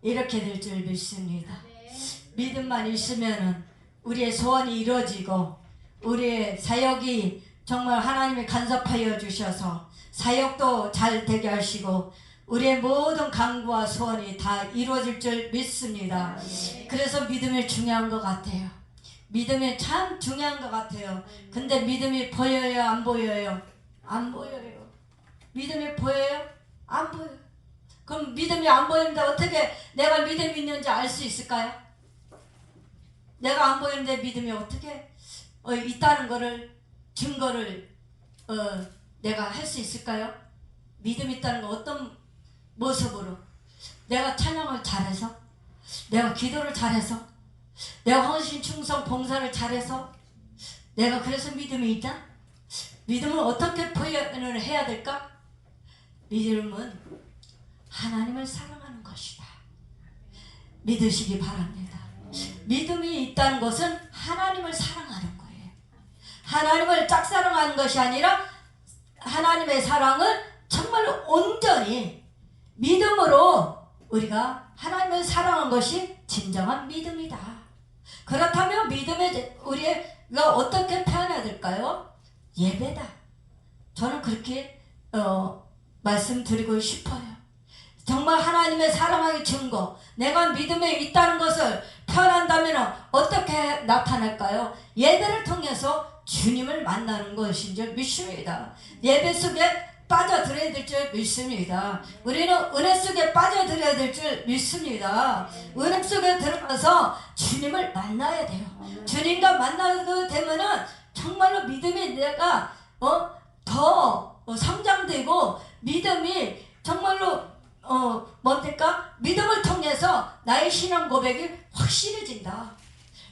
이렇게 될 줄 믿습니다. 믿음만 있으면은 우리의 소원이 이루어지고 우리의 사역이 정말 하나님이 간섭하여 주셔서 사역도 잘 되게 하시고 우리의 모든 간구와 소원이 다 이루어질 줄 믿습니다. 그래서 믿음이 중요한 것 같아요. 믿음이 참 중요한 것 같아요. 근데 믿음이 보여요? 안 보여요? 안 보여요. 믿음이 보여요? 안 보여요. 그럼 믿음이 안 보이는데 어떻게 내가 믿음이 있는지 알 수 있을까요? 내가 안 보이는데 믿음이 어떻게 있다는 거를 증거를 내가 할 수 있을까요? 믿음이 있다는 거 어떤 모습으로? 내가 찬양을 잘해서? 내가 기도를 잘해서? 내가 헌신, 충성, 봉사를 잘해서? 내가 그래서 믿음이 있다? 믿음을 어떻게 표현을 해야 될까? 믿음은 하나님을 사랑하는 것이다. 믿으시기 바랍니다. 믿음이 있다는 것은 하나님을 사랑하는 거예요. 하나님을 짝사랑하는 것이 아니라 하나님의 사랑을 정말로 온전히 믿음으로 우리가 하나님을 사랑한 것이 진정한 믿음이다. 그렇다면 믿음의 우리가 어떻게 표현해야 될까요? 예배다. 저는 그렇게 말씀드리고 싶어요. 정말 하나님의 사랑의 증거, 내가 믿음에 있다는 것을 표현한다면 어떻게 나타날까요? 예배를 통해서 주님을 만나는 것인 줄 믿습니다. 예배 속에 빠져들어야 될 줄 믿습니다. 우리는 은혜 속에 빠져들어야 될 줄 믿습니다. 은혜 속에 들어가서 주님을 만나야 돼요. 주님과 만나게 되면은 정말로 믿음이 내가 더 성장되고 믿음이 정말로 뭡니까? 믿음을 통해서 나의 신앙 고백이 확실해진다.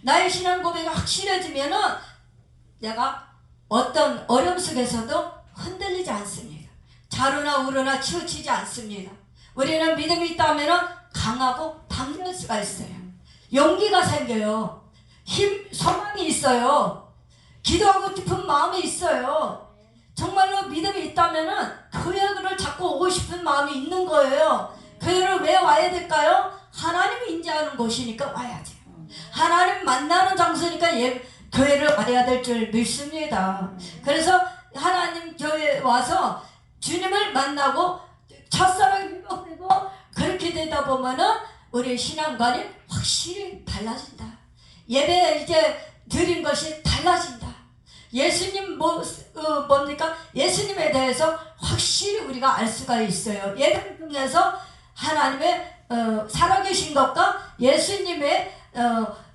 나의 신앙 고백이 확실해지면은 내가 어떤 어려움 속에서도 흔들리지 않습니다. 자루나 우루나 치우치지 않습니다. 우리는 믿음이 있다면 강하고 담대할 수가 있어요. 용기가 생겨요. 소망이 있어요. 기도하고 싶은 마음이 있어요. 정말로 믿음이 있다면 교회를 자꾸 오고 싶은 마음이 있는 거예요. 교회를 왜 와야 될까요? 하나님이 인자하는 곳이니까 와야죠. 하나님 만나는 장소니까 교회를 와야 될 줄 믿습니다. 그래서 하나님 교회에 와서 주님을 만나고 첫사랑이 회복되고 그렇게 되다 보면은 우리의 신앙관이 확실히 달라진다. 예배 이제 드린 것이 달라진다. 예수님 뭡니까? 예수님에 대해서 확실히 우리가 알 수가 있어요. 예배를 통해서 하나님의 살아계신 것과 예수님의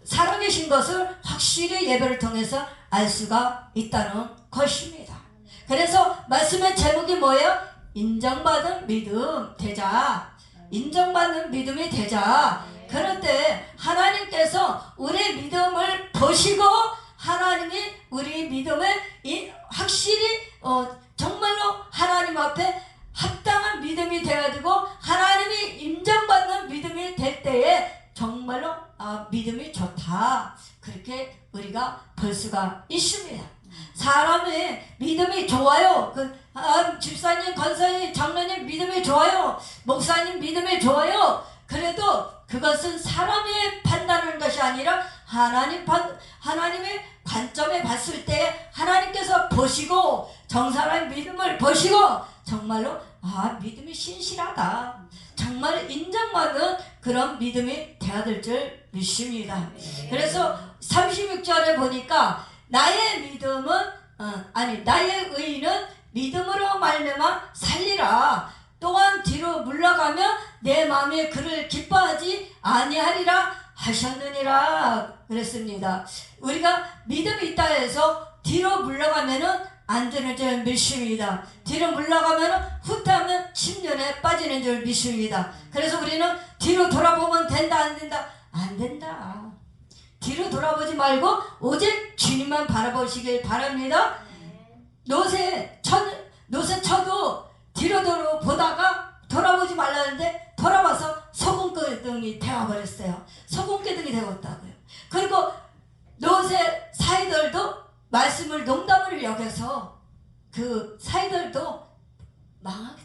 살아계신 것을 확실히 예배를 통해서 알 수가 있다는 것입니다. 그래서 말씀의 제목이 뭐예요? 인정받은 믿음 되자. 인정받는 믿음이 되자. 그럴 때 하나님께서 우리의 믿음을 보시고 하나님이 우리 믿음을 확실히 정말로 하나님 앞에 합당한 믿음이 되어지고 하나님이 인정받는 믿음이 될 때에 정말로 믿음이 좋다. 그렇게 우리가 볼 수가 있습니다. 사람의 믿음이 좋아요. 집사님, 권사님, 장로님 믿음이 좋아요. 목사님 믿음이 좋아요. 그래도 그것은 사람이 판단하는 것이 아니라 하나님의 관점에 봤을 때 하나님께서 보시고 정사람의 믿음을 보시고 정말로 믿음이 신실하다. 정말 인정받는 그런 믿음이 되어야 될 줄 믿습니다. 그래서 36절에 보니까 나의 믿음은 나의 의는 믿음으로 말미암아 살리라. 또한 뒤로 물러가면 내 마음에 그를 기뻐하지 아니하리라 하셨느니라 그랬습니다. 우리가 믿음이 있다 해서 뒤로 물러가면은 안 되는 줄 믿습니다. 뒤로 물러가면은 후퇴하면 10년에 빠지는 줄 믿습니다. 그래서 우리는 뒤로 돌아보면 된다 안 된다? 안 된다. 뒤로 돌아보지 말고 오직 주님만 바라보시길 바랍니다. 노새 쳐도 뒤로 보다가 돌아보지 말라는데 돌아봐서 소금기둥이 되어버렸어요. 소금기둥이 되었다고요. 그리고 노새 사이들도 말씀을 농담으로 여겨서 그 사이들도 망하게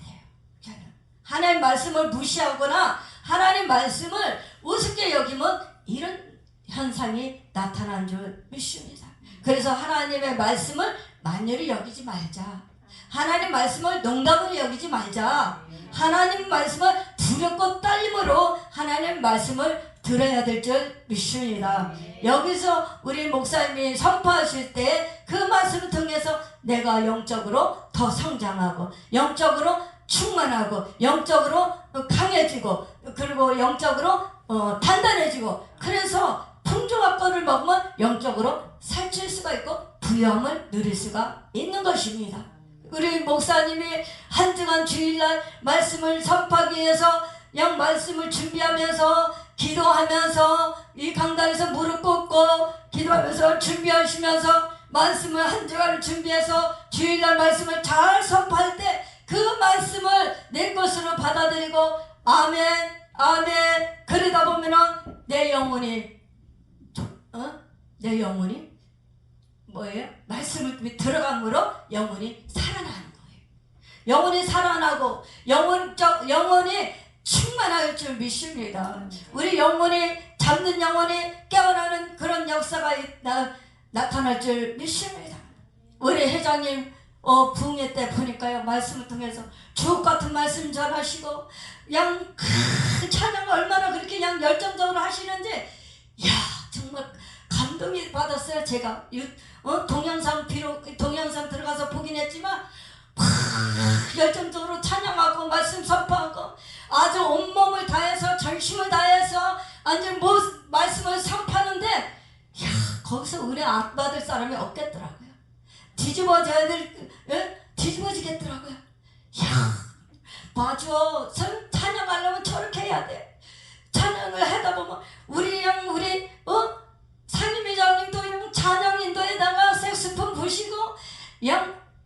돼요. 하나님 말씀을 무시하거나 하나님 말씀을 우습게 여기면 이런 현상이 나타난 줄 믿습니다. 그래서 하나님의 말씀을 만연히 여기지 말자. 하나님 말씀을 농담으로 여기지 말자. 하나님 말씀을 두렵고 떨림으로 하나님 말씀을 들어야 될 줄 믿습니다. 여기서 우리 목사님이 선포하실 때 그 말씀을 통해서 내가 영적으로 더 성장하고 영적으로 충만하고 영적으로 강해지고 그리고 영적으로 단단해지고 그래서 풍족한 거를 먹으면 영적으로 살찔 수가 있고 부여함을 누릴 수가 있는 것입니다. 우리 목사님이 한 주간 주일날 말씀을 선포하기 위해서 양 말씀을 준비하면서 기도하면서 이 강단에서 무릎 꿇고 기도하면서 준비하시면서 말씀을 한 주간을 준비해서 주일날 말씀을 잘 선포할 때 그 말씀을 내 것으로 받아들이고 아멘 아멘 그러다 보면은 내 영혼이 뭐예요? 말씀을 들어감으로 영혼이 살아나는 거예요. 영혼이 살아나고 영혼이 충만할 줄 믿습니다. 우리 영혼이 잠든 영혼이 깨어나는 그런 역사가 나타날 줄 믿습니다. 우리 회장님 부흥회 때 보니까요 말씀을 통해서 주옥같은 말씀 전하시고 찬양 얼마나 그렇게 열정적으로 하시는지 야 정말 감동이 받았어요. 제가 동영상 들어가서 보긴 했지만 열정적으로 찬양하고 말씀 선포하고 아주 온몸을 다해서 전심을 다해서 완전 말씀을 선포하는데 야 거기서 은혜 안 받을 사람이 없겠더라고요. 뒤집어지겠더라고요. 야 맞아 찬양하려면 저렇게 해야 돼. 찬양을 하다 보면 우리 상임회장님도 찬양 인도에다가 색소폰 부시고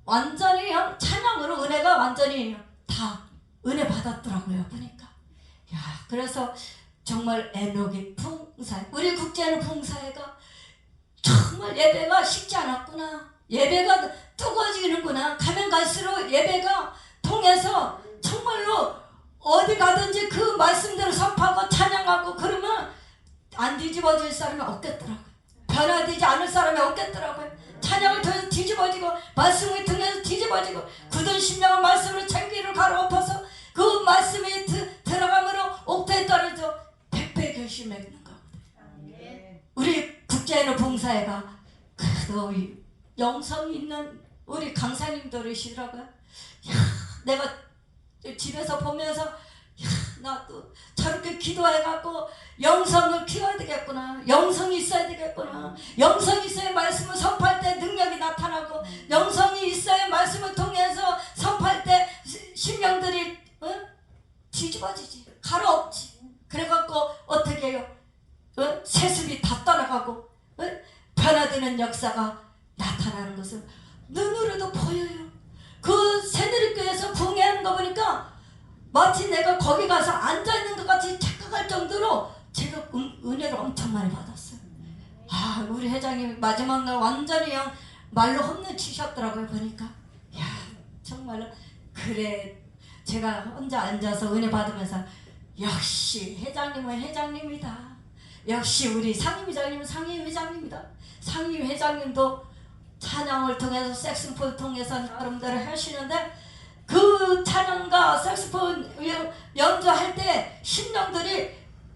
완전히 찬양으로 은혜가 완전히 다 은혜 받았더라고요. 보니까 야 그래서 정말 에녹이 풍사회 우리 국제는 풍사회가 정말 예배가 쉽지 않았구나. 예배가 뜨거워지는구나. 가면 갈수록 예배가 통해서 정말로 어디 가든지 그 말씀대로 선포하고 찬양하고 그러면 안 뒤집어질 사람이 없겠더라고요. 변화되지 않을 사람이 없겠더라고요. 찬양을 통해서 뒤집어지고 말씀을 통해서 뒤집어지고 굳은 심령은 말씀으로 창기를 가로엎어서 그 말씀이 들어감으로 옥토에 떨어져 백배 결심했는 거거든요. 우리 국제인의 봉사회가 그래도 영성이 있는 우리 강사님들이시더라고요. 내가 집에서 보면서 나도 저렇게 기도해갖고 영성을 키워야 되겠구나. 영성이 있어야 되겠구나. 영성이 있어야 말씀을 선포할 때 능력이 나타나고 영성이 있어야 말씀을 통해서 선포할 때 심령들이 뒤집어지지. 가로없지. 그래갖고 어떻게 해요? 세습이 다 떠나가고 변화되는 역사가 나타나는 것을 눈으로도 보여요. 그 새누리교회에서 부흥회하는 거 보니까 마치 내가 거기 가서 앉아있는 것 같이 착각할 정도로 제가 은혜를 엄청 많이 받았어요. 아 우리 회장님 마지막 날 완전히 말로 홈런 치셨더라고요. 보니까 야 정말로 그래 제가 혼자 앉아서 은혜 받으면서 역시 회장님은 회장님이다. 역시 우리 상임회장님은 상임회장님이다. 상임회장님도 찬양을 통해서 색소폰을 통해서 나름대로 하시는데 그 찬양과 색소폰 연주할 때 심령들이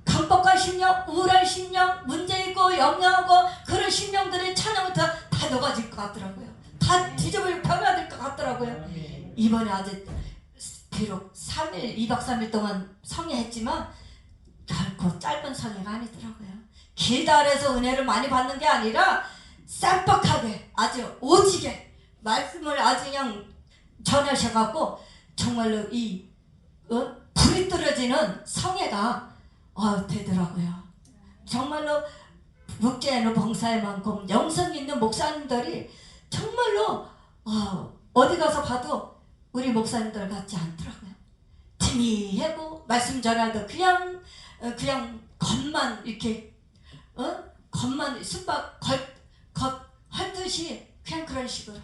강박한 심령, 우울한 심령, 문제있고 염려하고 그런 심령들이 찬양을 다 녹아질 것 같더라고요. 다 뒤집어 변화될 것 같더라고요. 이번에 아직 비록 2박 3일 동안 성회했지만 결코 짧은 성회가 아니더라고요. 길다 해서 은혜를 많이 받는 게 아니라 쌈박하게 아주 오지게 말씀을 아주 전하셔갖고 정말로 불이 떨어지는 성회가 되더라고요. 정말로 국제인의 봉사회만큼 영성 있는 목사님들이 정말로 어디 가서 봐도 우리 목사님들 같지 않더라고요. tim이하고 말씀 전하도 그냥 겉만 이렇게 겉만 숨박 헐듯이 그냥 그런 식으로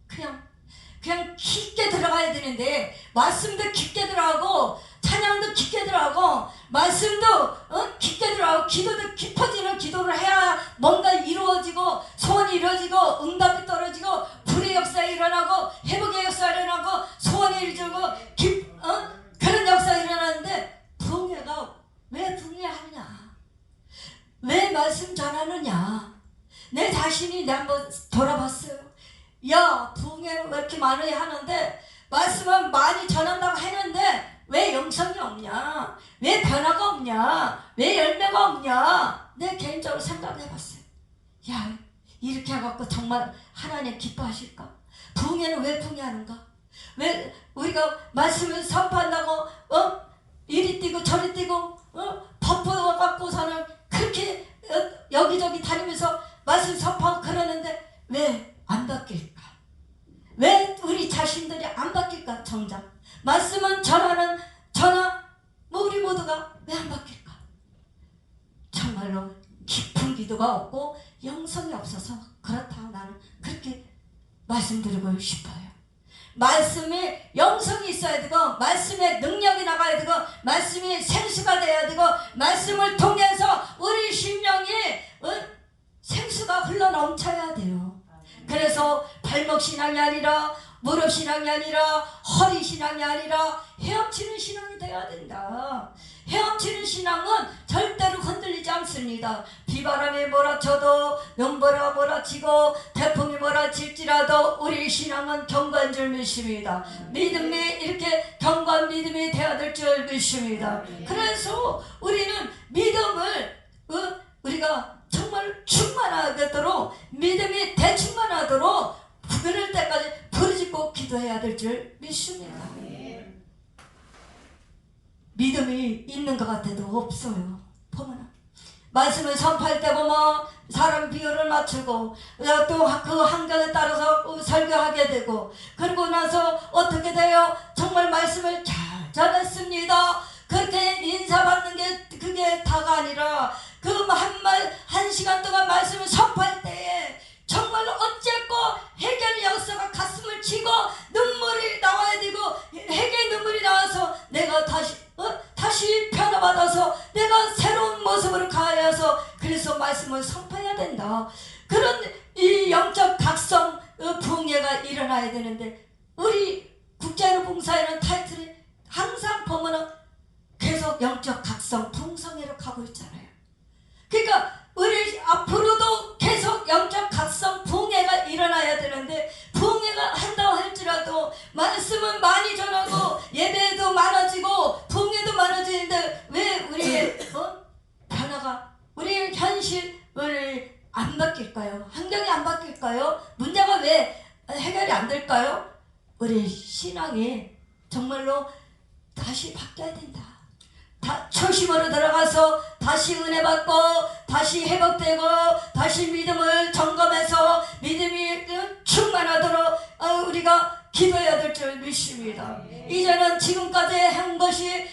그냥 깊게 들어가야 되는데 말씀도 깊게 들어가고 찬양도 깊게 들어가고 말씀도 깊게 들어가고 기도도 깊어지는 기도를 해야 뭔가 이루어지고 소원이 이루어지고 응답이 떨어지고 불의 역사가 일어나고 회복의 역사가 일어나고 소원이 이루어지고 그런 역사가 일어나는데 붕괴가 왜 붕괴하느냐? 왜 말씀 전하느냐? 내 자신이 내 한번 돌아봤어요. 야, 붕괴는 왜 이렇게 많으냐 하는데 말씀은 많이 전한다고 했는데 왜 영성이 없냐? 왜 변화가 없냐? 왜 열매가 없냐? 내 개인적으로 생각해봤어요. 야, 이렇게 해갖고 정말 하나님 기뻐하실까? 붕괴는 왜 붕괴하는가? 왜 우리가 말씀을 선포한다고 이리 뛰고 저리 뛰고 바빠갖고서는 그렇게 여기저기 다니면서 말씀 선포하고 그러는데 왜 안 바뀔까? 왜 우리 자신들이 안 바뀔까? 정작 말씀은 전하는 우리 모두가 왜 안 바뀔까? 정말로 깊은 기도가 없고 영성이 없어서 그렇다. 나는 그렇게 말씀드리고 싶어요. 말씀에 영성이 있어야 되고 말씀에 능력이 나가야 되고 말씀이 생수가 돼야 되고 말씀을 통해서 우리 심령이 생수가 흘러넘쳐야 돼요. 그래서 발목 신앙이 아니라 무릎 신앙이 아니라 허리 신앙이 아니라 헤엄치는 신앙이 돼야 된다. 헤엄치는 신앙은 절대로 흔들리지 않습니다. 비바람이 몰아쳐도 눈보라 몰아치고 태풍이 몰아칠지라도 우리 신앙은 견고한 줄 믿습니다. 믿음이 이렇게 견고한 믿음이 되어야 될 줄 믿습니다. 그래서 우리는 믿음을 우리가 정말 충만하도록 믿음이 대충만하도록 그럴 때까지 부르짖고 기도해야 될 줄 믿습니다. 믿음이 있는 것 같아도 없어요. 보면 말씀을 선포할 때 보면 사람 비율을 맞추고 또 그 환경에 따라서 설교하게 되고 그러고 나서 어떻게 돼요? 정말 말씀을 잘 전했습니다. 그렇게 인사받는 게 그게 다가 아니라 그 한 시간 동안 말씀을 선포할 때에 정말로 어쨌고 회개의 역사가 가슴을 치고 눈물이 나와야 되고 회개의 눈물이 나와서 내가 다시 변화받아서 내가 새로운 모습으로 가야해서 그래서 말씀을 선포해야 된다. 그런 이 영적 각성 부흥회가 일어나야 되는데 우리 국제로 봉사회는 타이틀이 항상 보면은 계속 영적 각성 풍성회로 가고 있잖아요. 그러니까 우리 앞으로도 계속 영적 각성 부흥회가 일어나야 되는데 부흥회가 한다고 할지라도 말씀은 많이 전하고 예배도 많아지고 부흥회도 많아지는데 왜 우리의 변화가 우리 현실을 안 바뀔까요? 환경이 안 바뀔까요? 문제가 왜 해결이 안 될까요? 우리 신앙이 정말로 다시 바뀌어야 된다. 초심으로 들어가서 다시 은혜 받고 다시 회복되고 다시 믿음을 점검해서 믿음이 충만하도록 우리가 기도해야 될 줄 믿습니다. 이제는 지금까지 한 것이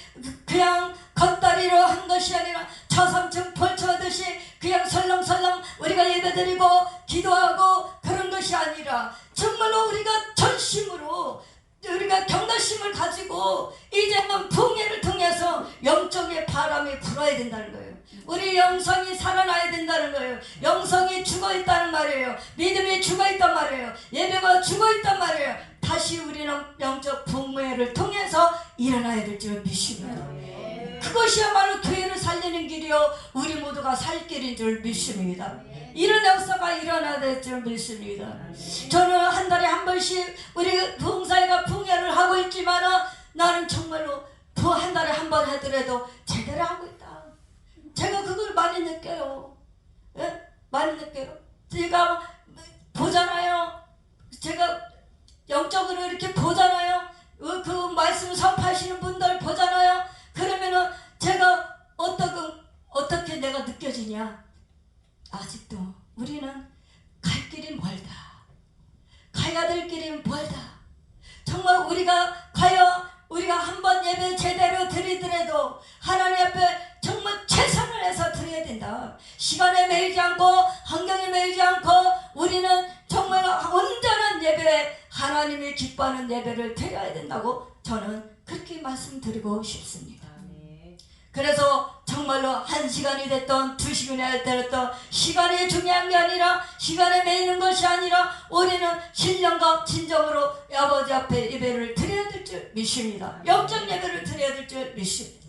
그냥 겉다리로 한 것이 아니라 처삼층 펼쳐하듯이 그냥 설렁설렁 우리가 예배드리고 기도하고 그런 것이 아니라 정말로 우리가 전심으로 우리가 경각심을 가지고 이제는 부흥회를 통해서 영적인 바람이 불어야 된다는 거예요. 우리 영성이 살아나야 된다는 거예요. 영성이 죽어있다는 말이에요. 믿음이 죽어있단 말이에요. 예배가 죽어있단 말이에요. 다시 우리는 영적 부흥회를 통해서 일어나야 될 줄 믿습니다. 그것이야말로 교회를 살리는 길이요 우리 모두가 살 길인 줄 믿습니다. 이런 역사가 일어나야 될 줄 믿습니다. 저는 한 달에 한 번씩 우리 부흥사회가 부흥회를 하고 있지만 나는 정말로 한 달에 한 번 하더라도 제대로 하고 있다. 제가 그걸 많이 느껴요. 예? 많이 느껴요. 제가 보잖아요. 제가 영적으로 이렇게 보잖아요. 그 말씀 선포하시는 분들 보잖아요. 그러면은 제가 어떻게 내가 느껴지냐? 아직도 우리는 갈 길이 멀다. 가야 될 길이 멀다. 정말 우리가 우리가 한번 예배 제대로 드리더라도 하나님 앞에 정말 최선을 해서 드려야 된다. 시간에 매이지 않고 환경에 매이지 않고 우리는 정말 온전한 예배 하나님이 기뻐하는 예배를 드려야 된다고 저는 그렇게 말씀드리고 싶습니다. 그래서 정말로 1시간이 됐던 2시간이 됐던 시간이 중요한 게 아니라 시간에 매이는 것이 아니라 우리는 신령과 진정으로 아버지 앞에 예배를 드려야 될 줄 믿습니다. 영적 예배를 드려야 될 줄 믿습니다.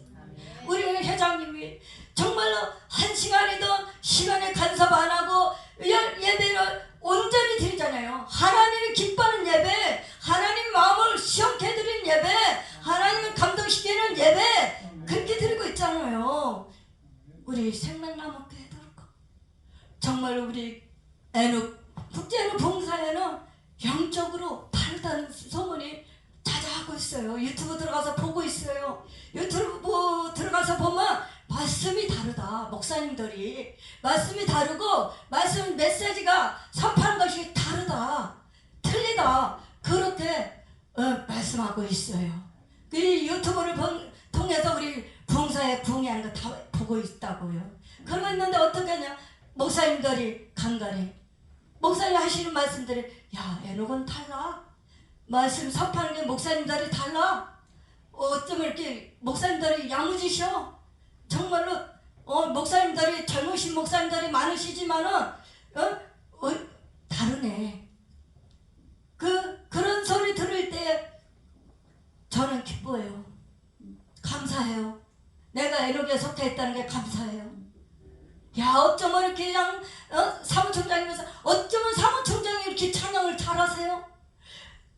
우리 회장님이 정말로 1시간이든 시간에 간섭 안 하고 예배를 온전히 드리잖아요. 하나님이 기뻐하는 예배, 하나님 마음을 시원케 해드리는 예배, 하나님을 감동시키는 예배 그렇게 드리고 있잖아요. 우리 생명나무교회도 그렇고 정말 우리 국제애누 봉사에는 영적으로 다르다는 소문이 자자하고 있어요. 유튜브 들어가서 보고 있어요. 유튜브 들어가서 보면 말씀이 다르다. 목사님들이 말씀이 다르고 말씀 메시지가 선포하는 것이 다르다. 틀리다. 그렇게 말씀하고 있어요. 그 유튜브를 통해서 우리 봉사에 부응하는 거 다 보고 있다고요. 그러고 있는데 어떻게 하냐. 목사님들이 간간히 목사님 하시는 말씀들이 야 에녹은 달라. 말씀 선포하는 게 목사님들이 달라. 어쩜 이렇게 목사님들이 야무지셔. 정말로 목사님들이 젊으신 목사님들이 많으시지만은 다르네. 그런 소리 들을 때 저는 기뻐해요. 감사해요. 내가 에녹에 속해 있다는 게 감사해요. 야 어쩌면 이렇게 그냥 사무총장이면서 어쩌면 사무총장이 이렇게 찬양을 잘하세요.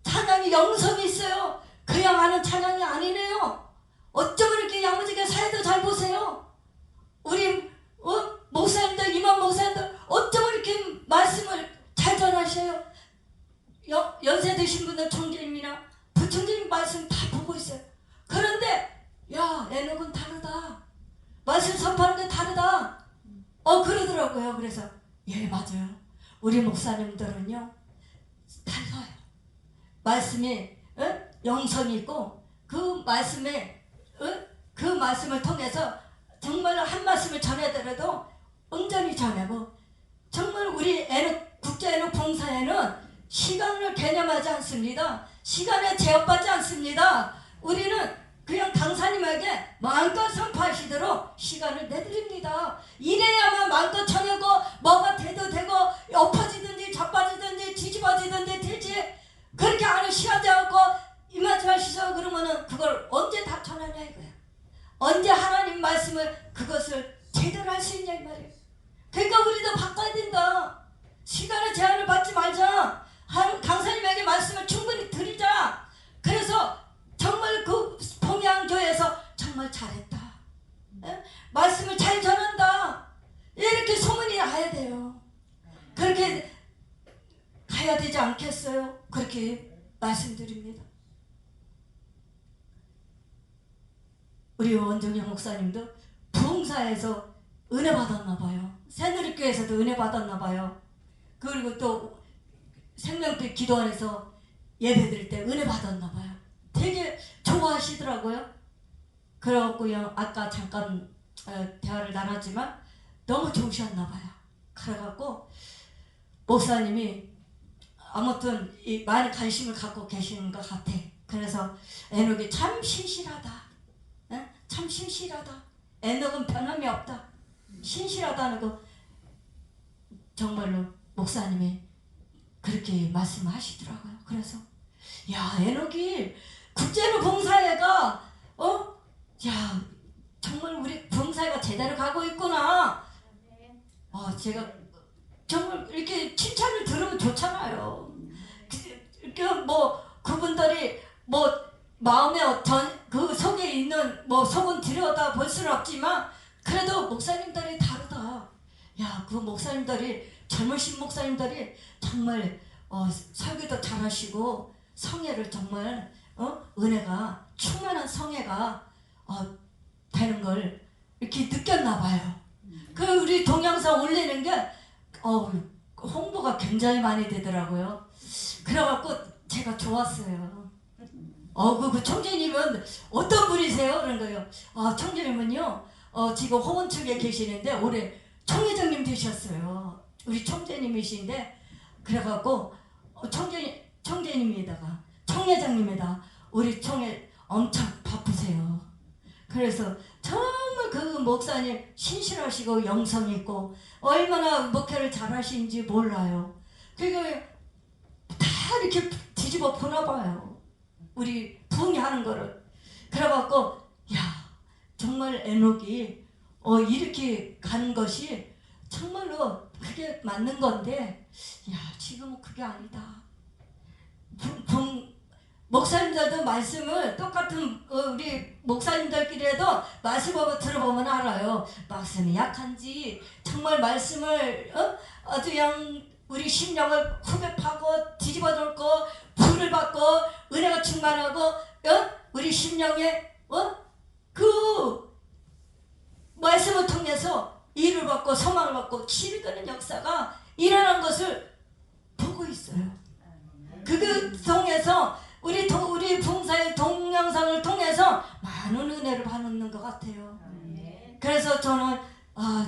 찬양이 영성이 있어요. 그냥 하는 찬양이 아니네요. 어쩌면 이렇게 야무지게 사회도 잘 보세요. 우리 목사님들 임원 목사님들 어쩌면 이렇게 말씀을 잘 전하셔요. 연세 드신 분들 총재님이나 부총재님 말씀 다 보고 있어요. 그런데 야 에녹은 다르다. 말씀 선포하는 게 다르다. 그러더라고요. 그래서 예 맞아요. 우리 목사님들은요 달라요. 말씀이 영성이 있고 그 말씀에 그 말씀을 통해서 정말 한 말씀을 전해더라도 온전히 전하고 정말 우리 국제애녹 봉사에는 시간을 개념하지 않습니다. 시간에 제약받지 않습니다. 우리는 그냥 강사님에게 마음껏 선포하시도록 시간을 내드립니다. 이래야만 마음껏 전하고 뭐가 돼도 되고 엎어지든지 자빠지든지 뒤집어지든지 되지. 그렇게 하는 시간 잡고 임하지 마시죠. 그러면은 그걸 언제 다 전하냐 이거야. 언제 하나님 말씀을 그것을 제대로 할 수 있냐 이 말이에요. 그러니까 우리도 바꿔야 된다. 시간의 제한을 받지 말자. 강사님에게 말씀을 충분히 드리자. 그래서 정말 그 봉양교회에서 정말 잘했다. 말씀을 잘 전한다. 이렇게 소문이 나야 돼요. 그렇게 가야 되지 않겠어요? 그렇게 말씀드립니다. 우리 원종영 목사님도 부흥사에서 은혜 받았나 봐요. 새누리교회에서도 은혜 받았나 봐요. 그리고 또 생명빛 기도원에서 예배 드릴 때 은혜 받았나 봐요. 되게 좋아하시더라고요. 그래갖고요 아까 잠깐 대화를 나눴지만 너무 좋으셨나 봐요. 그래갖고 목사님이 아무튼 많은 관심을 갖고 계시는 것 같아. 그래서 에녹이 참 신실하다. 참 신실하다. 에녹은 변함이 없다. 신실하다는 거 정말로 목사님이 그렇게 말씀하시더라고요. 그래서 야 에녹이 국제애누 봉사회가 야 정말 우리 봉사회가 제대로 가고 있구나. 제가 정말 이렇게 칭찬을 들으면 좋잖아요. 그분들이 마음에 그 속에 있는 속은 들여다 볼 수는 없지만 그래도 목사님들이 다르다. 야 그 목사님들이 젊으신 목사님들이 정말 설교도 잘하시고 성회를 정말 은혜가 충만한 성회가 되는 걸 이렇게 느꼈나 봐요. 그 우리 동영상 올리는 게 홍보가 굉장히 많이 되더라고요. 그래갖고 제가 좋았어요. 그 총재님은 어떤 분이세요? 그런 거예요. 총재님은요 지금 홍원 측에 계시는데 올해 총회장님 되셨어요. 우리 총재님이신데 그래갖고 총재님에다가 총회장님에다 우리 총회 엄청 바쁘세요. 그래서 정말 그 목사님 신실하시고 영성 있고 얼마나 목회를 잘하시는지 몰라요. 그러니까 다 이렇게 뒤집어 보나 봐요. 우리 부흥이 하는 거를. 그래갖고 야 정말 에녹이 이렇게 가는 것이 정말로 그게 맞는 건데 야 지금은 그게 아니다. 목사님들도 말씀을 똑같은 우리 목사님들끼리도 말씀을 들어보면 알아요. 말씀이 약한지 정말 말씀을 아주 그냥 우리 심령을 후벼파고 뒤집어 놓고 불을 받고 은혜가 충만하고 우리 심령에 그 말씀을 통해서 일을 받고 소망을 받고 치유되는 역사가 일어난 것을 보고 있어요. 그걸 통해서 우리 부흥사의 동영상을 통해서 많은 은혜를 받는 것 같아요. 그래서 저는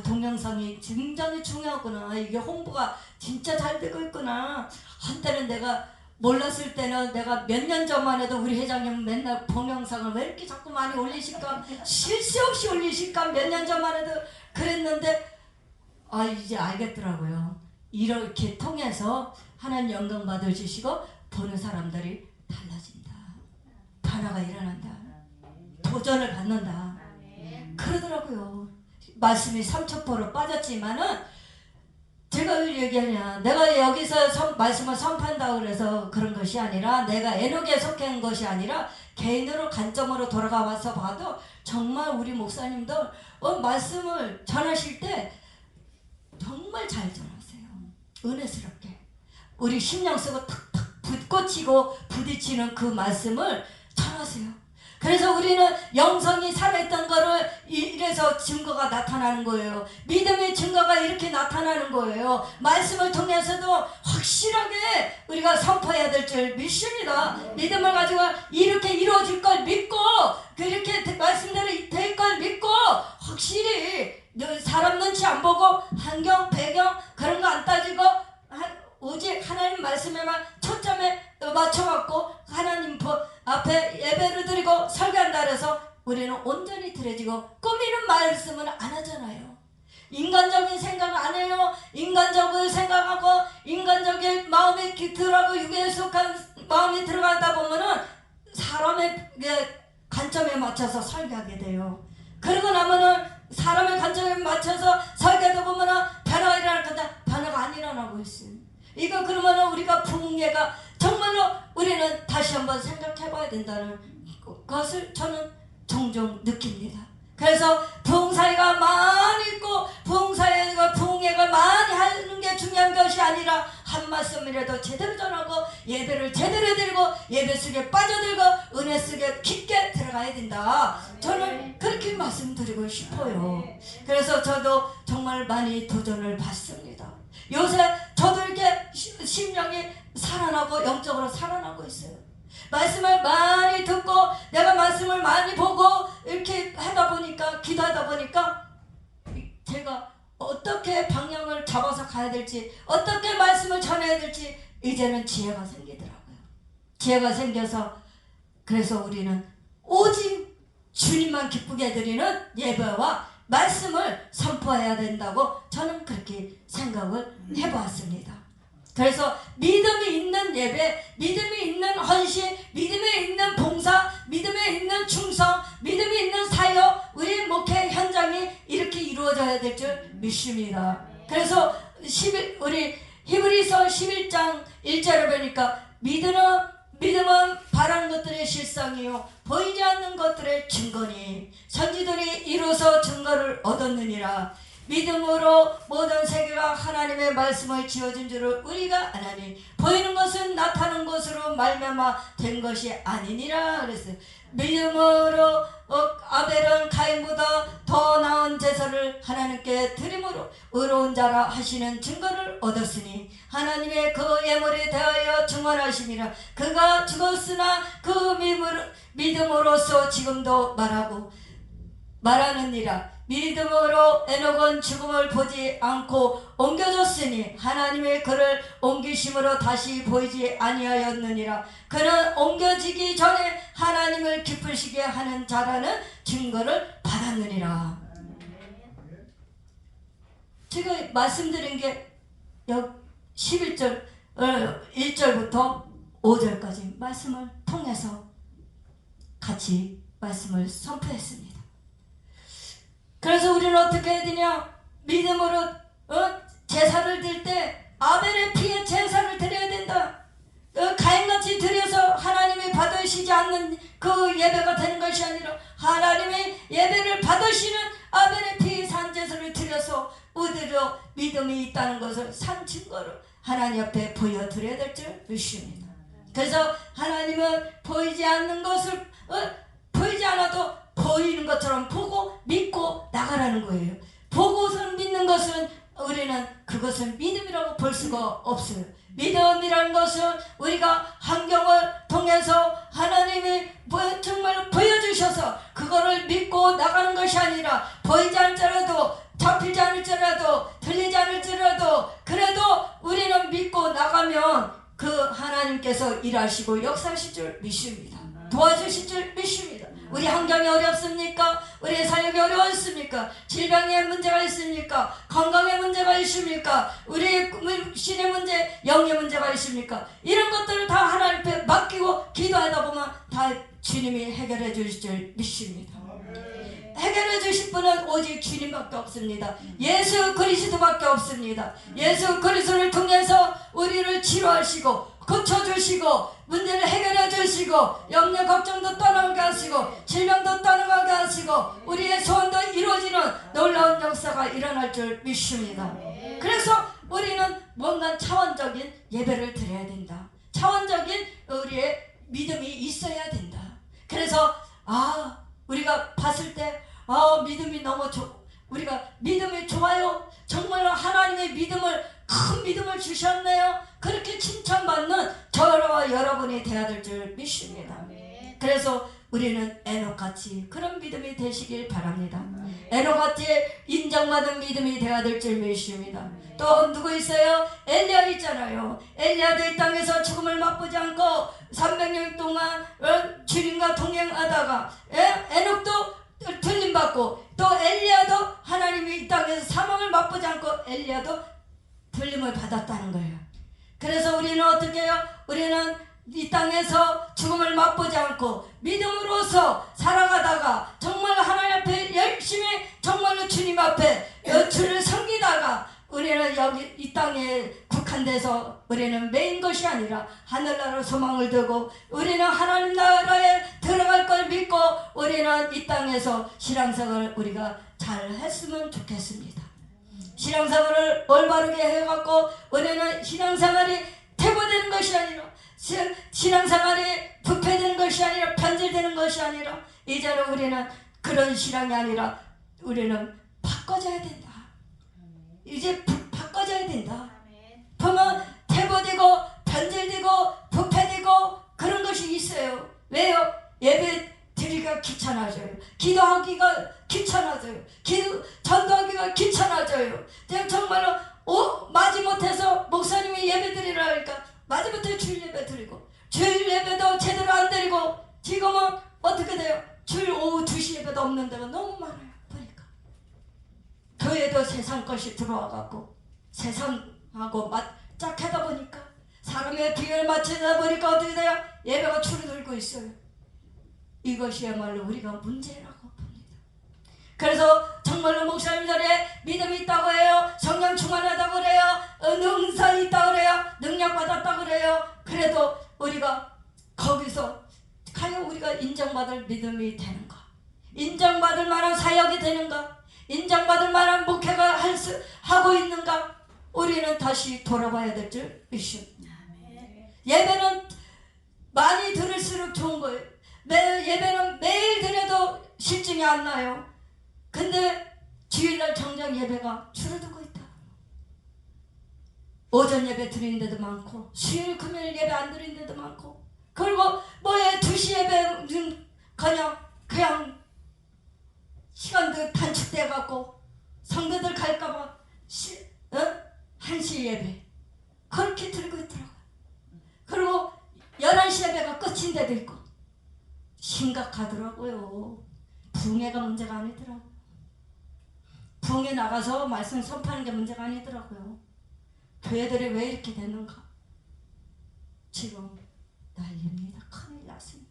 동영상이 굉장히 중요하구나. 이게 홍보가 진짜 잘 되고 있구나. 한때는 내가 몰랐을 때는 내가 몇 년 전만 해도 우리 회장님 맨날 동영상을 왜 이렇게 자꾸 많이 올리실까, 쉴 새 없이 올리실까, 몇 년 전만 해도 그랬는데 이제 알겠더라고요. 이렇게 통해서 하나님 영광 받으시고 보는 사람들이 달라진다. 변화가 일어난다. 도전을 받는다. 그러더라고요. 말씀이 삼천포로 빠졌지만은 제가 왜 얘기하냐, 내가 여기서 말씀을 선포한다고 그래서 그런 것이 아니라, 내가 에녹에 속한 것이 아니라 개인으로 관점으로 돌아가 와서 봐도 정말 우리 목사님들 말씀을 전하실 때 정말 잘 전하세요. 은혜스럽게 우리 심령 쓰고 탁탁 꽂히고 부딪히는 그 말씀을 전하세요. 그래서 우리는 영성이 살아있던 거를 이래서 증거가 나타나는 거예요. 믿음의 증거가 이렇게 나타나는 거예요. 말씀을 통해서도 확실하게 우리가 선포해야 될 줄 믿습니다. 믿음을 가지고 이렇게 이루어질 걸 믿고, 그렇게 말씀대로 될 걸 믿고, 확실히 사람 눈치 안 보고 환경 배경 그런 거 안 따지고 오직 하나님 말씀에만 초점에 맞춰갖고 하나님 앞에 예배를 드리고 설교한다 그래서 우리는 온전히 들여지고 꾸미는 말씀은 안 하잖아요. 인간적인 생각 안 해요. 인간적으로 생각하고 인간적인 마음에 들어가고 육에 속한 마음이 들어가다 보면은 사람의 관점에 맞춰서 설교하게 돼요. 그러고 나면은 사람의 관점에 맞춰서 설교하다 보면은 변화가 일어날 건데 변화가 안 일어나고 있어요. 이거 그러면 우리가 부흥회가 정말로 우리는 다시 한번 생각해 봐야 된다는 것을 저는 종종 느낍니다. 그래서 부흥사회가 많이 있고 부흥사회가 부흥회가 많이 하는 게 중요한 것이 아니라 한 말씀이라도 제대로 전하고 예배를 제대로 드리고 예배 속에 빠져들고 은혜 속에 깊게 들어가야 된다. 저는 그렇게 말씀드리고 싶어요. 그래서 저도 정말 많이 도전을 받습니다. 요새 저도 이렇게 심령이 살아나고 영적으로 살아나고 있어요. 말씀을 많이 듣고 내가 말씀을 많이 보고 이렇게 하다 보니까, 기도하다 보니까 제가 어떻게 방향을 잡아서 가야 될지, 어떻게 말씀을 전해야 될지 이제는 지혜가 생기더라고요. 지혜가 생겨서 그래서 우리는 오직 주님만 기쁘게 드리는 예배와 말씀을 선포해야 된다고 저는 그렇게 생각을 해보았습니다. 그래서 믿음이 있는 예배, 믿음이 있는 헌신, 믿음이 있는 봉사, 믿음이 있는 충성, 믿음이 있는 사역, 우리 목회 현장이 이렇게 이루어져야 될 줄 믿습니다. 그래서 우리 히브리서 11장 1절을 보니까 믿음은 바라는 것들의 실상이요 보이지 않는 것들의 증거니 선지들이 이루어서 증거를 얻었느니라. 믿음으로 모든 세계가 하나님의 말씀을 지어준 줄을 우리가 아나니 보이는 것은 나타난 것으로 말미암아 된 것이 아니니라 그랬어요. 믿음으로 아벨은 가인보다 더 나은 제사를 하나님께 드림으로 의로운 자라 하시는 증거를 얻었으니 하나님의 그 예물에 대하여 증언하심이라. 그가 죽었으나 그 믿음으로써 지금도 말하느니라. 믿음으로 에녹은 죽음을 보지 않고 옮겨졌으니 하나님의 그를 옮기심으로 다시 보이지 아니하였느니라. 그는 옮겨지기 전에 하나님을 기쁘시게 하는 자라는 증거를 받았느니라. 지금 말씀드린 게 11절 1절부터 5절까지 말씀을 통해서 같이 말씀을 선포했습니다. 그래서 우리는 어떻게 해야 되냐? 믿음으로 제사를 드릴 때 아벨의 피에 제사를 드려야 된다. 가인같이 드려서 하나님이 받으시지 않는 그 예배가 되는 것이 아니라 하나님이 예배를 받으시는 아벨의 피의 산제사를 드려서 우리로 믿음이 있다는 것을 산 증거로 하나님 앞에 보여드려야 될 줄 믿습니다. 그래서 하나님은 보이지 않는 것을 보이지 않아도 보이는 것처럼 보고 믿고 나가라는 거예요. 보고서 믿는 것은 우리는 그것을 믿음이라고 볼 수가 없어요. 믿음이라는 것은 우리가 환경을 통해서 하나님이 정말 보여주셔서 그거를 믿고 나가는 것이 아니라 보이지 않을지라도 잡히지 않을지라도 들리지 않을지라도 그래도 우리는 믿고 나가면 그 하나님께서 일하시고 역사하실 줄 믿습니다. 도와주실 줄 믿습니다. 우리 환경이 어렵습니까? 우리의 사역이 어려웠습니까? 질병에 문제가 있습니까? 건강에 문제가 있습니까? 우리의 신의 문제, 영의 문제가 있습니까? 이런 것들을 다 하나님 앞에 맡기고 기도하다 보면 다 주님이 해결해 주실 줄 믿습니다. 해결해 주실 분은 오직 주님밖에 없습니다. 예수 그리스도밖에 없습니다. 예수 그리스도를 통해서 우리를 치료하시고 고쳐주시고 문제를 해결해 주시고 염려 걱정도 떠나게 하시고 질병도 떠나게 하시고 우리의 소원도 이루어지는 놀라운 역사가 일어날 줄 믿습니다. 그래서 우리는 뭔가 차원적인 예배를 드려야 된다. 차원적인 우리의 믿음이 있어야 된다. 그래서 우리가 봤을 때 믿음이 너무 우리가 믿음이 좋아요. 정말로 하나님의 믿음을 큰 믿음을 주셨네요. 그렇게 칭찬받는 저와 여러분이 되어야 될 줄 믿습니다. 그래서 우리는 에녹같이 그런 믿음이 되시길 바랍니다. 에녹같이 인정받은 믿음이 되어야 될 줄 믿습니다. 또 누구 있어요? 엘리야 있잖아요. 엘리야도 이 땅에서 죽음을 맛보지 않고 300년 동안 주님과 동행하다가 에녹도 들림받고 또 엘리야도 하나님이 이 땅에서 사망을 맛보지 않고 엘리야도 들림을 받았다는 거예요. 그래서 우리는 어떻게 해요? 우리는 이 땅에서 죽음을 맛보지 않고 믿음으로서 살아가다가 정말 하나님 앞에 열심히 정말로 주님 앞에 주를 섬기다가 우리는 여기 이 땅에 국한돼서 우리는 매인 것이 아니라 하늘나라 소망을 두고 우리는 하나님 나라에 들어갈 걸 믿고 우리는 이 땅에서 신앙생활을 우리가 잘 했으면 좋겠습니다. 신앙생활을 올바르게 해갖고 우리는 신앙생활이 퇴보되는 것이 아니라 신앙생활이 부패되는 것이 아니라 변질되는 것이 아니라 이제는 우리는 그런 신앙이 아니라 우리는 바꿔져야 된다. 이제 바꿔져야 된다. 보면 퇴보되고 변질되고 부패되고 그런 것이 있어요. 왜요? 예배 드리기가 귀찮아져요. 기도하기가 귀찮아져요. 전도하기가 귀찮아져요. 정말로 마지못해서 목사님이 예배 드리라 하니까 마지못해 주일 예배 드리고 주일 예배도 제대로 안 드리고 지금은 어떻게 돼요? 주일 오후 2시 예배도 없는 데가 너무 많아요. 보니까 교회도 세상 것이 들어와갖고 세상하고 짝하다 보니까 사람의 비율을 맞추다 보니까 어떻게 돼요? 예배가 줄어들고 있어요. 이것이야말로 우리가 문제라고 봅니다. 그래서 정말로 목사님들의 믿음이 있다고 해요. 성령 충만하다고 그래요. 능사이 있다고 그래요. 능력 받았다고 그래요. 그래도 우리가 거기서 과연 우리가 인정받을 믿음이 되는가? 인정받을 만한 사역이 되는가? 인정받을 만한 목회가 하고 있는가? 우리는 다시 돌아봐야 될 줄 믿습니다. 예배는 많이 들을수록 좋은 거예요. 예배는 매일 드려도 실증이 안 나요. 근데 주일날 정작 예배가 줄어들고 있다. 오전 예배 드리는 데도 많고 수요일 금요일 예배 안 드리는 데도 많고 그리고 뭐에 2시 예배 그냥 시간도 단축돼 갖고 성도들 갈까봐 1시 예배 그렇게 드리고 있더라고요. 그리고 11시 예배가 끝인 데도 있고 심각하더라고요. 붕해가 문제가 아니더라고요. 부흥에 나가서 말씀 선포하는 게 문제가 아니더라고요. 교회들이 왜 이렇게 됐는가? 지금 난립니다. 큰일 났습니다.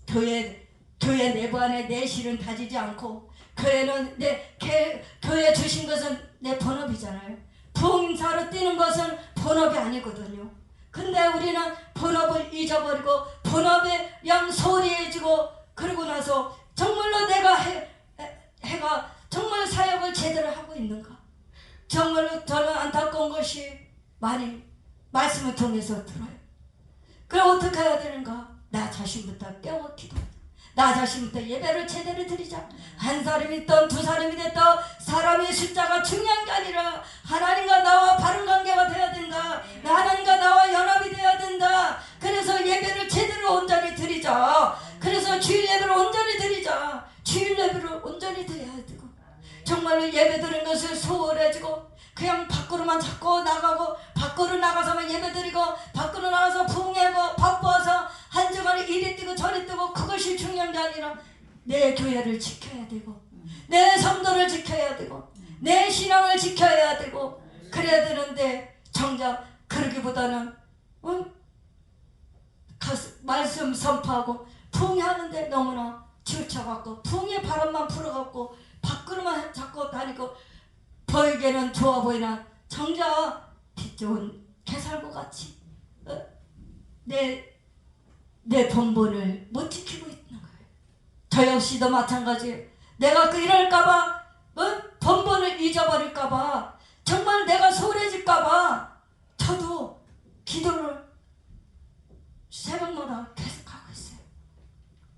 교회 내부 안에 내 실은 다지지 않고, 교회는 교회 주신 것은 내 본업이잖아요. 부흥사로 뛰는 것은 본업이 아니거든요. 근데 우리는 본업을 잊어버리고 본업에 소홀해지고, 그러고 나서 정말로 내가 해가 정말 사역을 제대로 하고 있는가? 정말로 저는 안타까운 것이 많이 말씀을 통해서 들어요. 그럼 어떻게 해야 되는가? 나 자신부터 깨워 기도하자. 나 자신부터 예배를 제대로 드리자. 한 사람이든 두 사람이 됐든 사람의 숫자가 중요한 게 아니라 하나님과 나와 바른 관계가 되어야 된다. 하나님과 나와 연합이 되어야 된다. 그래서 예배를 제대로 온전히 드리자. 그래서 주일 예배를 온전히 드리자. 주일 예배를 온전히 드려야 되고, 정말로 예배 드리는 것을 소홀해지고 그냥 밖으로만 자꾸 나가고, 밖으로 나가서만 예배 드리고, 밖으로 나가서 부흥하고 바빠서 한 주간에 이리 뛰고 저리 뛰고, 그것이 중요한 게 아니라 내 교회를 지켜야 되고, 내 성도를 지켜야 되고, 내 신앙을 지켜야 되고, 그래야 되는데 정작 그러기보다는 말씀 선포하고 부흥하는데 너무나 치우쳐갖고 부흥의 바람만 불어갖고 밖으로만 자꾸 다니고, 보이기에는 좋아 보이나 정작 빛 좋은 개살구 같이 내 본분을 못 지키고 있는 거예요. 저 역시도 마찬가지예요. 내가 이럴까봐, 본분을 잊어버릴까봐, 정말 내가 소홀해질까봐 저도 기도를 새벽마다 계속하고 있어요.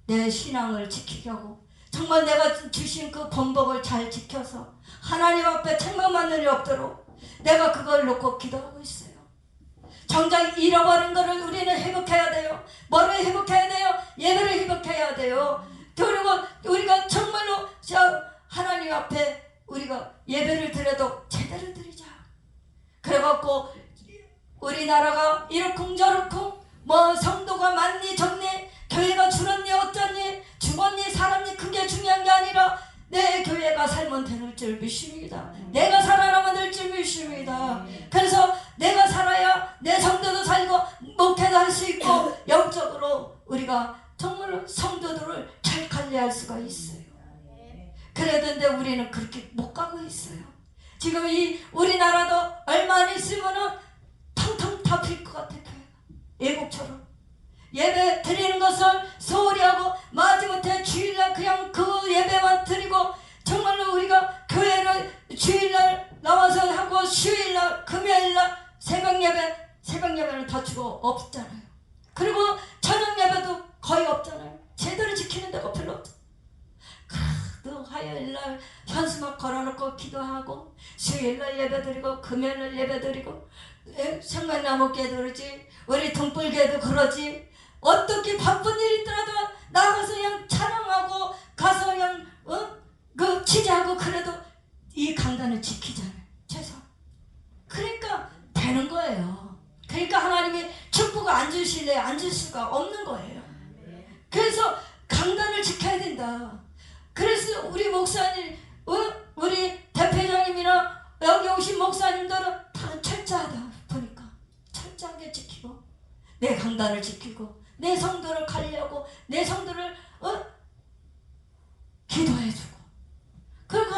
내 신앙을 지키게 하고, 정말 내가 주신 그 본복을 잘 지켜서 하나님 앞에 책망받는 일이 없도록 내가 그걸 놓고 기도하고 있어요. 정작 잃어버린 것을 우리는 회복해야 돼요. 뭐를 회복해야 돼요? 예배를 회복해야 돼요. 그리고 우리가 정말로 하나님 앞에 우리가 예배를 드려도 제대로 드리자. 그래갖고 우리나라가 이렇쿵 저렇쿵 성도가 많니 적니, 교회가 줄었니 어쩌니 죽었니 살았니, 그게 중요한 게 아니라 내 교회가 살면 되는 줄 믿습니다. 내가 살아나면 될 줄 믿습니다. 그래서 내가 살아야 내 성도도 살고 목회도 할 수 있고, 영적으로 우리가 정말로 성도들을 잘 관리할 수가 있어요. 그래야 되는데 우리는 그렇게 못 가고 있어요. 지금 우리나라도 얼마 안 있으면은 텅텅 다 빌 것 같아요. 애국처럼 예배 드리는 것을 소홀히 하고 마지못해 주일날 그냥 그 예배만 드리고, 정말로 우리가 교회를 주일날 나와서 하고 수요일날 금요일날 새벽 예배는 다치고 없잖아요. 그리고 저녁 예배도 거의 없잖아요. 제대로 지키는 데가 별로 없잖아요. 그래도 화요일날 현수막 걸어놓고 기도하고, 수요일날 예배드리고 금요일날 예배드리고, 생명나무교회도 그러지, 우리 등불교회도 그러지, 어떻게 바쁜 일이 있더라도 나가서 그냥 찬양하고 가서 그냥 그 취재하고, 그래도 이 강단을 지키잖아요. 최소. 그러니까 되는 거예요. 그러니까 하나님이 축복을 안 주실래? 안 줄 수가 없는 거예요. 그래서 강단을 지켜야 된다. 그래서 우리 목사님, 우리 대표장님이나 여기 오신 목사님들은 다 철저하다 보니까 철저하게 지키고, 내 강단을 지키고, 내 성도를 관리하고, 내 성도를 기도해주고, 그리고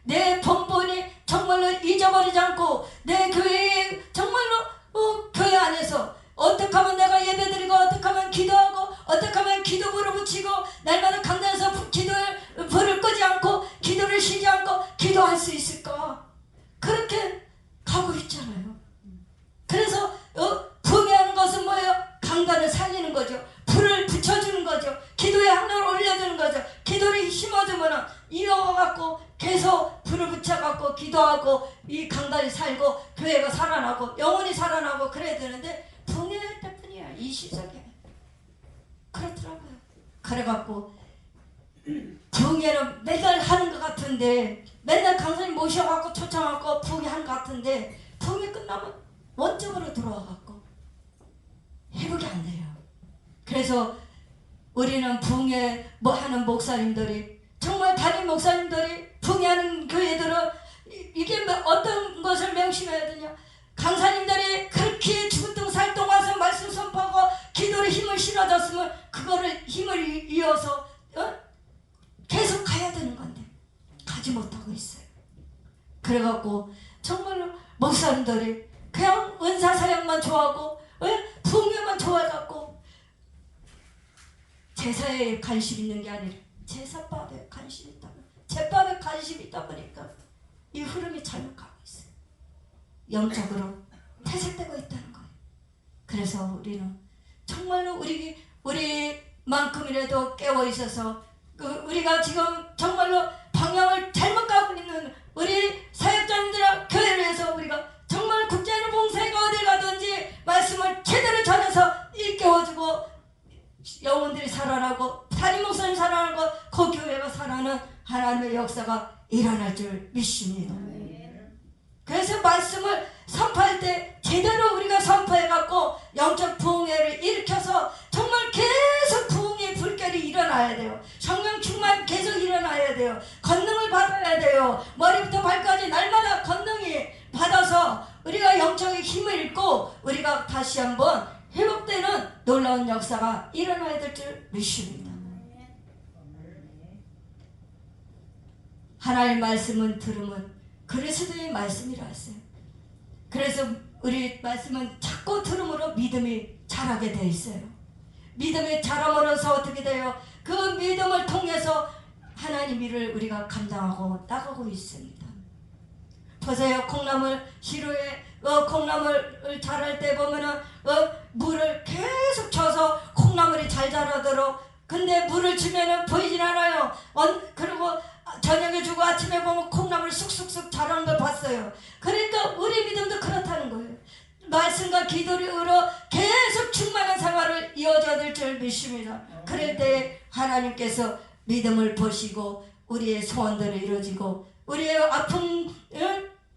내 본분이 정말로 잊어버리지 않고, 내 교회에 정말로 교회 안에서 어떻게 하면 내가 예배드리고, 어떻게 하면 기도하고, 어떻게 하면 기도부를 붙이고, 날마다 강단에서 기도를 불을 끄지 않고 기도를 쉬지 않고 기도할 수 있을까? 그렇게 가고 있잖아요. 그래서 부흥하는 것은 뭐예요? 강단을 살리는 거죠. 불을 붙여주는 거죠. 기도에 향을 올려주는 거죠. 기도를 심어주면 이어갖고 계속 불을 붙여갖고 기도하고 이 강단이 살고 교회가 살아나고 영혼이 살아나고 그래야 되는데, 부흥할 때뿐이야. 이 시작에 그렇더라고요. 그래갖고 부흥회는 매달 하는 것 같은데, 맨날 강사님 모셔갖고 초청하고 부흥회하는 것 같은데, 부흥회 끝나면 원점으로 들어와갖고 회복이 안 돼요. 그래서 우리는 부흥회 하는 목사님들이, 정말 담임 목사님들이 풍요하는 교회들은 이게 어떤 것을 명심해야 되냐? 강사님들이 그렇게 죽을등 살동 와서 말씀 선포하고 기도로 힘을 실어줬으면 그거를 힘을 이어서 계속 가야 되는 건데 가지 못하고 있어요. 그래갖고 정말로 목사님들이 그냥 은사 사역만 좋아하고 풍요만 좋아해갖고 제사에 관심 있는 게 아니라 제사밥에 관심 있다, 제밥에 관심 있다 보니까 이 흐름이 잘못 가고 있어요. 영적으로 퇴색되고 있다는 거예요. 그래서 우리는 정말로 우리만큼이라도 깨어 있어서 우리가 지금 정말로 방향을 잘못 가고 있는 우리 사역자님들과 교회를 해서 우리가 정말 국제하는 봉사가 어딜 가든지 말씀을 제대로 전해서 일깨워주고 영혼들이 살아나고 담임 목사님 살아나고 그 교회가 살아나는 하나님의 역사가 일어날 줄 믿습니다. 그래서 말씀을 선포할 때 제대로 우리가 선포해갖고 영적 부흥회를 일으켜서 정말 계속 부흥의 불결이 일어나야 돼요. 성령 충만 계속 일어나야 돼요. 권능을 받아야 돼요. 머리부터 발까지 날마다 권능이 받아서 우리가 영적인 힘을 잃고 우리가 다시 한번 회복되는 놀라운 역사가 일어나야 될 줄 믿습니다. 하나님의 말씀은 들으면 그리스도의 말씀이라 했어요. 그래서 우리 말씀은 자꾸 들음으로 믿음이 자라게 돼 있어요. 믿음이 자라면서 어떻게 돼요? 그 믿음을 통해서 하나님 일을 우리가 감당하고 나가고 있습니다. 보세요. 콩나물 시루에 콩나물을 자랄 때 보면은 물을 계속 줘서 콩나물이 잘 자라도록. 근데 물을 주면은 보이진 않아요. 그리고 저녁에 주고 아침에 보면 콩나물이 쑥쑥쑥 자라는 걸 봤어요. 그러니까 우리 믿음도 그렇다는 거예요. 말씀과 기도로 계속 충만한 생활을 이어져야 될 줄 믿습니다. 그럴 때 하나님께서 믿음을 보시고 우리의 소원들을 이루어지고 우리의 아픈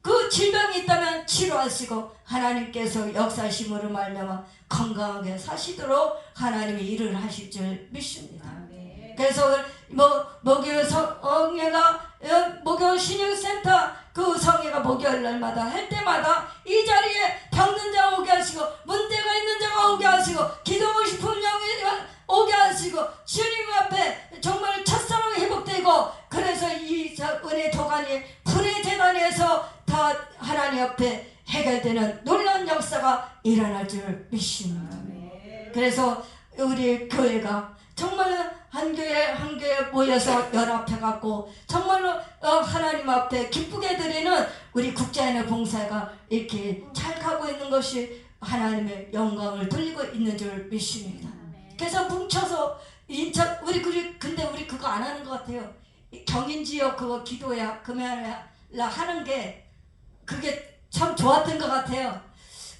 그 질병이 있다면 치료하시고 하나님께서 역사심으로 말미암아 건강하게 사시도록 하나님이 일을 하실 줄 믿습니다. 그래서 목요 신육센터 그 성회가 목요일 날마다 할 때마다 이 자리에 병든 자 오게 하시고 문제가 있는 자가 오게 하시고 기도하고 싶은 영이 오게 하시고 주님 앞에 정말 첫사랑이 회복되고 그래서 이 은혜 도가니 불의 재단에서 다 하나님 앞에 해결되는 놀라운 역사가 일어날 줄 믿습니다. 그래서 우리 교회가 정말로 한 교회 모여서 연합해갖고 정말로 하나님 앞에 기쁘게 드리는 우리 국제연합 봉사가 이렇게 잘 가고 있는 것이 하나님의 영광을 돌리고 있는 줄 믿습니다. 그래서 뭉쳐서 근데 우리 그거 안 하는 것 같아요. 경인지역 그거 기도야 금요일에 하는 게 그게 참 좋았던 것 같아요.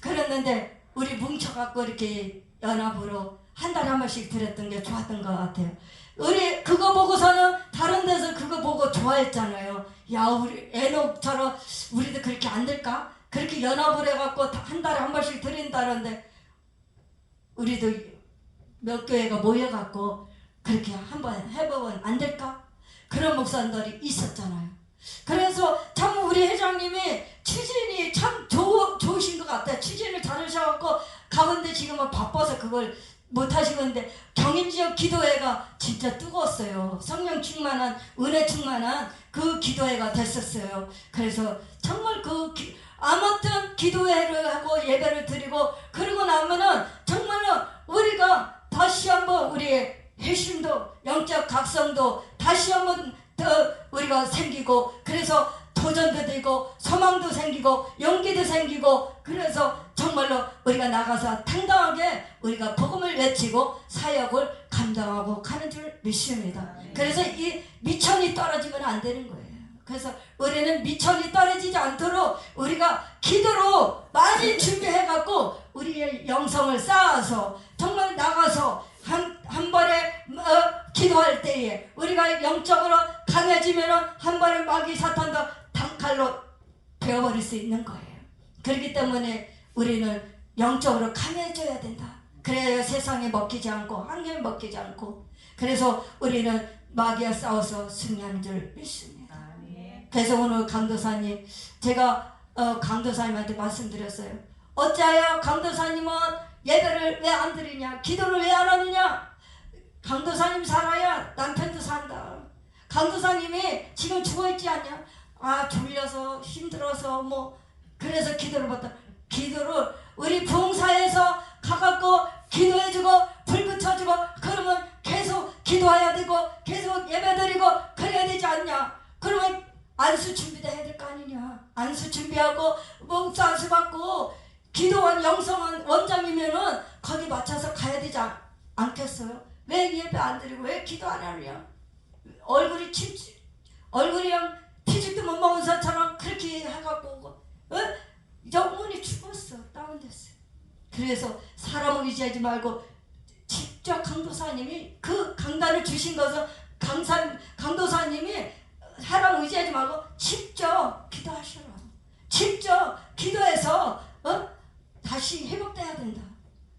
그랬는데 우리 뭉쳐갖고 이렇게 연합으로 한 달에 한 번씩 드렸던 게 좋았던 것 같아요. 우리 그거 보고서는 다른 데서 그거 보고 좋아했잖아요. 야, 우리 에녹처럼 우리도 그렇게 안 될까? 그렇게 연합을 해갖고 한 달에 한 번씩 드린다는데 우리도 몇 교회가 모여갖고 그렇게 한번 해보면 안 될까? 그런 목사님들이 있었잖아요. 그래서 참 우리 회장님이 추진이 참 좋으신 것 같아요. 추진을 잘하셔갖고 가운데 지금은 바빠서 그걸 못하시는데 경인지역 기도회가 진짜 뜨거웠어요. 성령 충만한 은혜 충만한 그 기도회가 됐었어요. 그래서 정말 아무튼 기도회를 하고 예배를 드리고 그러고 나면은 정말로 우리가 다시 한번 우리의 회심도 영적 각성도 다시 한번 더 우리가 생기고 그래서 도전도 되고 소망도 생기고 용기도 생기고 그래서 정말로 우리가 나가서 당당하게 우리가 복음을 외치고 사역을 감당하고 가는 줄 믿습니다. 그래서 이 미천이 떨어지면 안 되는 거예요. 그래서 우리는 미천이 떨어지지 않도록 우리가 기도로 많이 준비해갖고 우리의 영성을 쌓아서 정말 나가서 한 번에 기도할 때에 우리가 영적으로 강해지면 한 번에 마귀 사탄도 단칼로 베어버릴 수 있는 거예요. 그렇기 때문에 우리는 영적으로 강해져야 된다. 그래야 세상에 먹히지 않고 환경에 먹히지 않고 그래서 우리는 마귀와 싸워서 승리하는 줄 믿습니다. 그래서 오늘 강도사님 제가 강도사님한테 말씀드렸어요. 어찌하여 강도사님은 예배를 왜 안 드리냐, 기도를 왜 안 하느냐. 강도사님 살아야 남편도 산다. 강도사님이 지금 죽어있지 않냐. 아, 졸려서 힘들어서 뭐 그래서 기도를 받다. 기도를 우리 부흥사에서 가갖고 기도해주고 불 붙여주고 그러면 계속 기도해야 되고 계속 예배드리고 그래야 되지 않냐. 그러면 안수 준비도 해야 될 거 아니냐. 안수 준비하고 목사 안수 받고 기도원 영성원 원장이면은 거기 맞춰서 가야 되지 않겠어요? 왜 예배 안 드리고 왜 기도 안 하느냐. 얼굴이 얼굴이 그냥 피죽도 못 먹은 사람처럼 그렇게 해갖고 오고 영혼이 죽었어. 다운됐어. 그래서 사람을 의지하지 말고 직접 강도사님이 그 강단을 주신 것은 강도사님이 사람 의지하지 말고 직접 기도하시라. 직접 기도해서 다시 회복돼야 된다.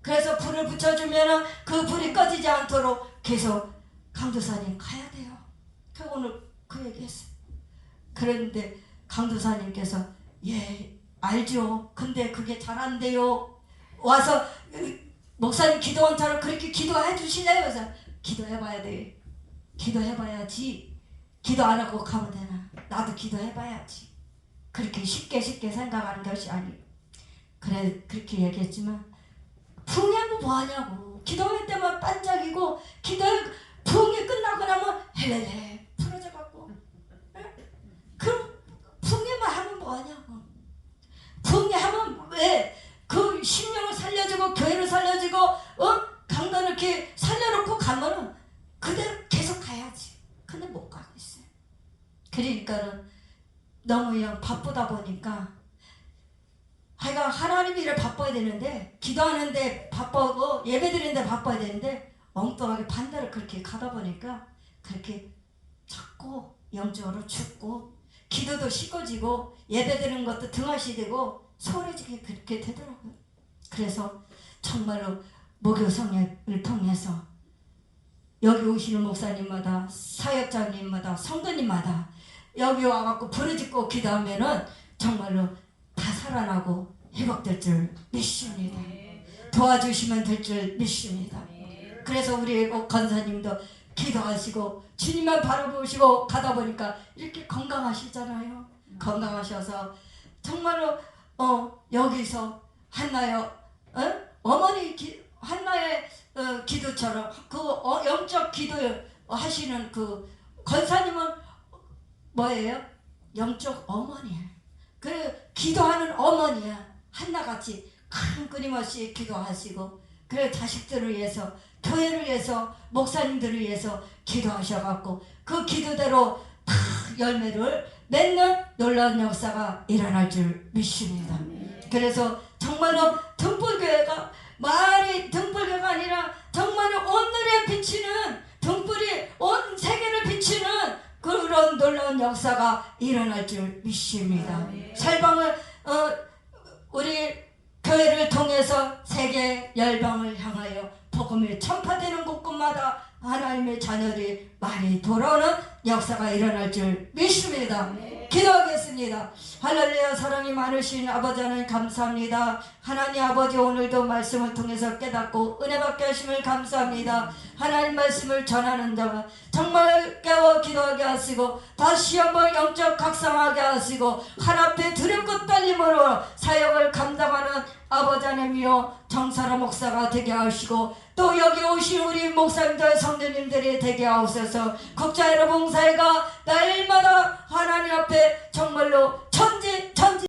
그래서 불을 붙여주면 그 불이 꺼지지 않도록 계속 강도사님 가야 돼요. 오늘 그 얘기했어요. 그런데 강도사님께서 예 알죠. 근데 그게 잘 안 돼요. 와서 목사님 기도원처럼 그렇게 기도해 주시네요. 그래서 기도해봐야 돼. 기도해봐야지. 기도 안 하고 가면 되나. 나도 기도해봐야지. 그렇게 쉽게 생각하는 것이 아니고. 그래 그렇게 얘기했지만 부흥하고 뭐하냐고. 기도할 때만 반짝이고 부흥이 끝나고 나면 헬렐레 풀어져갖고 그럼 부흥회만 하면 뭐하냐고. 부흥회 하면 왜 그 심령을 살려주고 교회를 살려주고 강단을 이렇게 살려놓고 가면은 그대로 계속 가야지. 근데 못 가고 있어요. 그러니까는 너무 그냥 바쁘다 보니까 하여간 하나님 일을 바빠야 되는데 기도하는데 바빠고 예배드리는데 바빠야 되는데 엉뚱하게 반대로 그렇게 가다 보니까 그렇게 자꾸 영적으로 죽고 기도도 식어지고 예배드리는 것도 등하시되고 소홀해지게 그렇게 되더라고요. 그래서 정말로 목요성회를 통해서 여기 오시는 목사님마다 사역자님마다 성도님마다 여기 와갖고 부르짖고 기도하면은 정말로 다 살아나고 회복될 줄 믿습니다. 도와주시면 될 줄 믿습니다. 그래서 우리 권사님도 기도하시고 주님만 바라보시고 가다 보니까 이렇게 건강하시잖아요. 건강하셔서 정말로 여기서 한나의 어머니 한나의 기도처럼 그 영적 기도 하시는 그 권사님은 뭐예요? 영적 어머니예요. 그 기도하는 어머니야. 한나같이 끊임없이 기도하시고 그래 자식들을 위해서 교회를 위해서 목사님들을 위해서 기도하셔갖고 그 기도대로 다 열매를 맺는 놀라운 역사가 일어날 줄 믿습니다. 그래서 정말로 등불교회가 말이 등불교회가 아니라 정말로 오늘에 비치는 등불이 온 세계를 비치는 그런 놀라운 역사가 일어날 줄 믿습니다. 살방을 우리 교회를 통해서 세계 열방을 향하여 복음이 전파되는 곳곳마다 하나님의 자녀들이 많이 돌아오는 역사가 일어날 줄 믿습니다. 기도하겠습니다. 할렐루야. 사랑이 많으신 아버지 하나님 감사합니다. 하나님 아버지 오늘도 말씀을 통해서 깨닫고 은혜 받게 하심을 감사합니다. 하나님 말씀을 전하는 자가 정말 깨워 기도하게 하시고 다시 한번 영적 각성하게 하시고 하나님께 두렵고 떨림으로 사역을 감당하는 아버지 하나님이여 정사라 목사가 되게 하시고 또 여기 오신 우리 목사님들 성도님들이 되게 하옵소서. 국자여러 봉사회가 날마다 하나님 앞에 정말로 천지